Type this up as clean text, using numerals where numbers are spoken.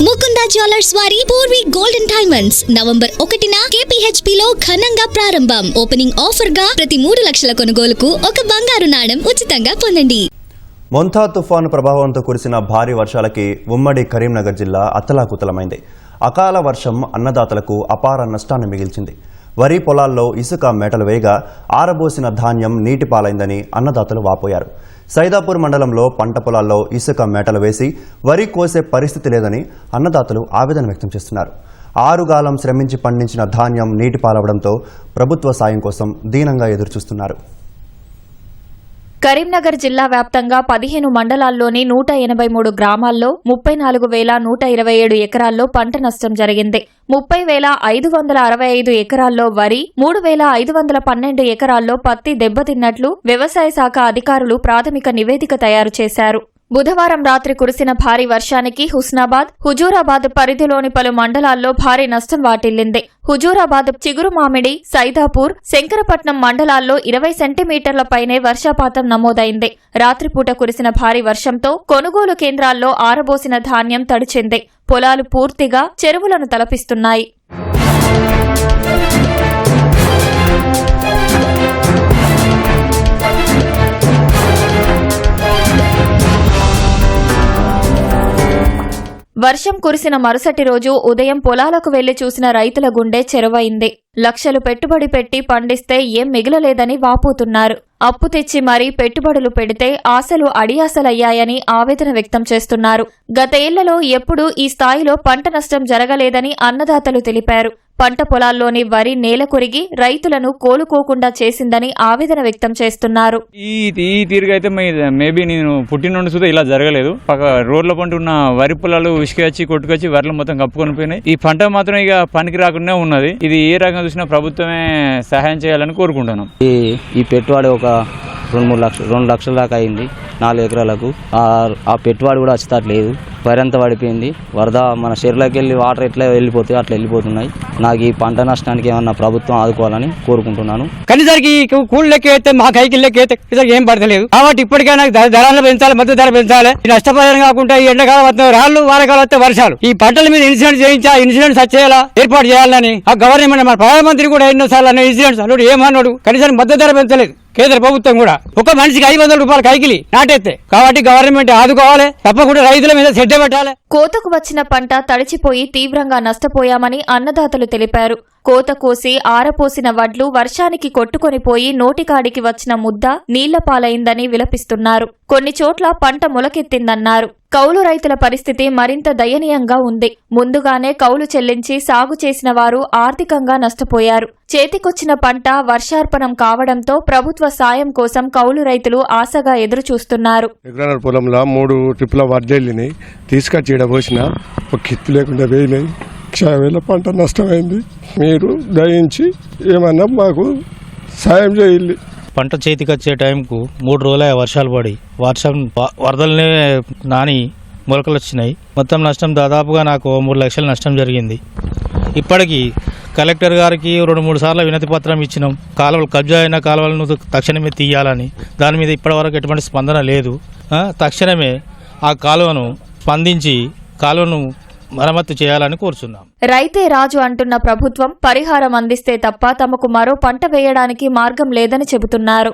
Mukunda jewellers వారి Purvi golden diamonds November 1న KPHP లో ఘనంగా ప్రారంభం. ఓపెనింగ్ ఆఫర్ గా ప్రతి 3 లక్షల కొనుగోలుకు ఒక బంగారు నాణెం ఉచితంగా పొందండి. మొంతా తుఫాను ప్రభావంతో కురిసిన భారీ వర్షాలకి ఉమ్మడి కరీంనగర్ జిల్లా అతలాకుతలమైంది. అకాల వర్షం అన్నదాతలకు అపార నష్టాన్ని మిగిల్చింది. వరి పొలాల్లో ఇసుక మేటలు వేయగా ఆరబోసిన ధాన్యం నీటిపాలైందని అన్నదాతలు వాపోయారు. సైదాపూర్ మండలంలో పంట పొలాల్లో ఇసుక మేటలు వేసి వరి కోసే పరిస్థితి లేదని అన్నదాతలు ఆవేదన వ్యక్తం చేస్తున్నారు. ఆరుగాలం శ్రమించి పండించిన ధాన్యం నీటిపాలవడంతో ప్రభుత్వ సాయం కోసం దీనంగా ఎదురుచూస్తున్నారు. కరీంనగర్ జిల్లా వ్యాప్తంగా 15 మండలాల్లోని 183 గ్రామాల్లో 34,127 ఎకరాల్లో పంట నష్టం జరిగింది. 30,565 ఎకరాల్లో వరి, 3,512 ఎకరాల్లో పత్తి దెబ్బతిన్నట్లు వ్యవసాయ శాఖ అధికారులు ప్రాథమిక నివేదిక తయారు చేశారు. బుధవారం రాత్రి కురిసిన భారీ వర్షానికి హుస్నాబాద్, హుజూరాబాద్ పరిధిలోని పలు మండలాల్లో భారీ నష్టం వాటిల్లింది. హుజూరాబాద్, చిగురుమామిడి, సైదాపూర్, శంకరపట్నం మండలాల్లో 20 సెంటీమీటర్ల పైనే వర్షపాతం నమోదైంది. రాత్రిపూట కురిసిన భారీ వర్షంతో కొనుగోలు కేంద్రాల్లో ఆరబోసిన ధాన్యం తడిచింది. పొలాలు పూర్తిగా చెరువులను తలపిస్తున్నాయి. వర్షం కురిసిన మరుసటి రోజు ఉదయం పొలాలకు వెళ్లి చూసిన రైతుల గుండె చెరువైంది. లక్షలు పెట్టుబడి పెట్టి పండిస్తే ఏం మిగలలేదని వాపోతున్నారు. అప్పు తెచ్చి మరీ పెట్టుబడులు పెడితే ఆశలు అడియాసలయ్యాయని ఆవేదన వ్యక్తం చేస్తున్నారు. గత ఏళ్లలో ఎప్పుడూ ఈ స్థాయిలో పంట నష్టం జరగలేదని అన్నదాతలు తెలిపారు. పంట పొలాల్లోని వరి నేల కొరిగి రైతులను కోలుకోకుండా చేసిందని ఆవేదన వ్యక్తం చేస్తున్నారు. ఈ తీరుగైతే మేబీ నేను పుట్టిన నుండి సుధా ఇలా జరగలేదు. రోడ్ల పంట ఉన్న వరి పొలాలు ఉసుకొచ్చి కొట్టుకొచ్చి వరిలో మొత్తం కప్పుకొని పోయినాయి. ఈ పంట మాత్రం ఇక పనికి రాకుండా ఉన్నది. ఇది ఏ రకంగా చూసినా ప్రభుత్వమే సహాయం చేయాలని కోరుకుంటున్నాం. ఈ పెట్టుబడి ఒక 2 లక్షల దాకా అయింది 4 ఎకరాలకు. ఆ పెట్టుబడి కూడా వచ్చేటట్లేదు. వరి అంతా పడిపోయింది. వరద మన చెరువులోకి వెళ్ళి వాటర్ ఎట్లా వెళ్ళిపోతాయి అట్లా వెళ్ళిపోతున్నాయి. నాకు ఈ పంట నష్టానికి ఏమన్నా ప్రభుత్వం ఆదుకోవాలని కోరుకుంటున్నాను. కనీసారికి కూలి లెక్క అయితే మా కైకి లెక్క అయితే ఏం పడతలేదు. కాబట్టి ఇప్పటికైనా ధరలు పెంచాలి, మద్దతు ధర పెంచాలి. నష్టపరిహారం కాకుండా ఈ ఎండాకాలం వస్తే రాళ్ళు, వానకాలం వస్తే వర్షాలు. ఈ పంటల మీద ఇన్సూరెన్స్ చేయించా, ఇన్సూరెన్స్ వచ్చేలా ఏర్పాటు చేయాలని ఆ గవర్నమెంట్ మన ప్రధానమంత్రి కూడా ఎన్నోసార్లు అన్న ఇన్సూరెన్స్ అన్నాడు. ఏమన్నాడు? కనీసానికి మద్దతు ధర పెంచలేదు కేంద్ర ప్రభుత్వం కూడా. ఒక మనిషికి 500 రూపాయలు కైకిలి నాటెత్తే. కాబట్టి గవర్నమెంట్ ఆదుకోవాలి, తప్పకుండా రైతుల మీద శ్రద్ధ పెట్టాలి. కోతకు వచ్చిన పంట తడిచిపోయి తీవ్రంగా నష్టపోయామని అన్నదాతలు తెలిపారు. కోత కోసి ఆరపోసిన వడ్లు వర్షానికి కొట్టుకొనిపోయి నోటికాడికి వచ్చిన ముద్ద నీళ్ల పాలైందని విలపిస్తున్నారు. కొన్ని చోట్ల పంట మొలకెత్తిందన్నారు. కౌలు రైతుల పరిస్థితి మరింత దయనీయంగా ఉంది. ముందుగానే కౌలు చెల్లించి సాగు చేసిన వారు ఆర్థికంగా నష్టపోయారు. చేతికొచ్చిన పంట వర్షార్పణం కావడంతో ప్రభుత్వ సాయం కోసం కౌలు రైతులు ఆశగా ఎదురుచూస్తున్నారు. పొలంలో 3 ట్రిప్ల వడ్డెల్లిని తీసుకొచ్చి పోసిన ఒక కిత్తు లేకుండా వేయినాయి. 1,00,000 పంట నష్టమైంది. మీరు దయించి ఏమన్నా మాకు సాయం చేయాలి. పంట చేతికి వచ్చే టైంకు 3 రోజుల వర్షాలు పడి వరదలనే నాని మొలకలు వచ్చినాయి. మొత్తం నష్టం దాదాపుగా నాకు 3 లక్షల నష్టం జరిగింది. ఇప్పటికీ కలెక్టర్ గారికి 2-3 సార్లు వినతి పత్రం ఇచ్చినాం. కాలువలు కబ్జా అయిన కాలువలను తక్షణమే తీయాలని. దాని మీద ఇప్పటివరకు ఎటువంటి స్పందన లేదు. తక్షణమే ఆ కాలువను స్పందించి కాలువను మరమ్మతు చేయాలని కోరుచున్నాం. రైతే రాజు అంటున్న ప్రభుత్వం పరిహారం అందిస్తే తప్ప తమకు మరో పంట వేయడానికి మార్గం లేదని చెబుతున్నారు.